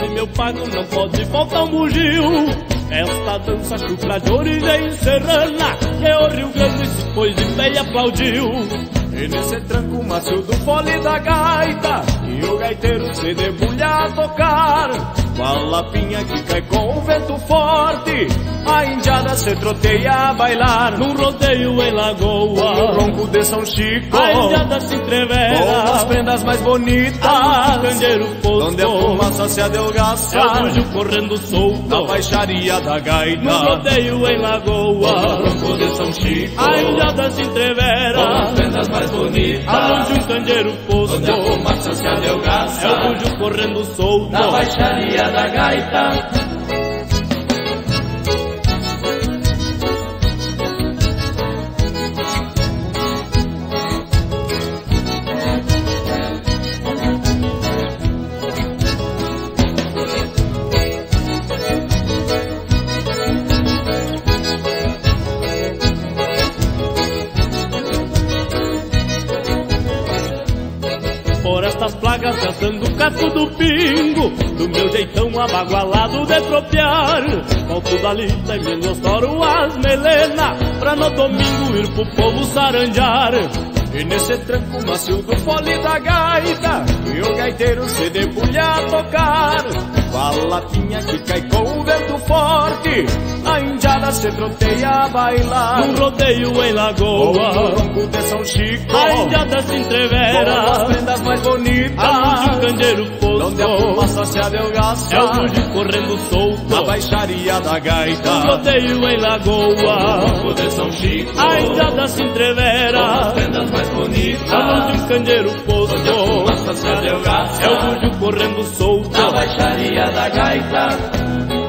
nesse meu pago não pode faltar um bugio. Esta dança chucra de origem serrana, que o Rio Grande se pôs de pé e aplaudiu. E nesse tranco macio do fole da gaita, e o gaiteiro se debulha a tocar, com a lapinha que cai com o vento forte, a indiada se troteia a bailar. Num rodeio em Lagoa, no ronco de São Chico, a indiada se entrevera com as prendas mais bonitas, candeeiro posto, onde a fumaça se adelgaça, é o bujo correndo solto na baixaria da gaita. Num rodeio em Lagoa, no ronco de São Chico, a indiada se entrevera com as prendas mais bonitas, aonde um candeeiro posto, onde a fumaça se adelgaça, é o bujo correndo solto na baixaria da gaita. Por estas plagas gastando o casco do pingo, do meu jeitão abagualado de tropear, volto da lita e me estouro as melena, pra no domingo ir pro povo saranjar. E nesse tranco macio do fole da gaita, e o gaiteiro se debulha a tocar, com a lapinha que cai com o vento forte, a indiada se troteia a bailar. Num rodeio em Lagoa, no ronco de São Chico, a indiada se entrevera com as prendas mais bonitas, aonde um candeeiro posto, onde a fumaça se adelgaça, é o bujo correndo solto na baixaria da gaita. Num rodeio em Lagoa, no ronco de São Chico, a indiada se entrevera com as prendas mais bonitas, aonde um candeeiro posto, onde a fumaça se adelgaça, é o bujo correndo solto na baixaria da gaita.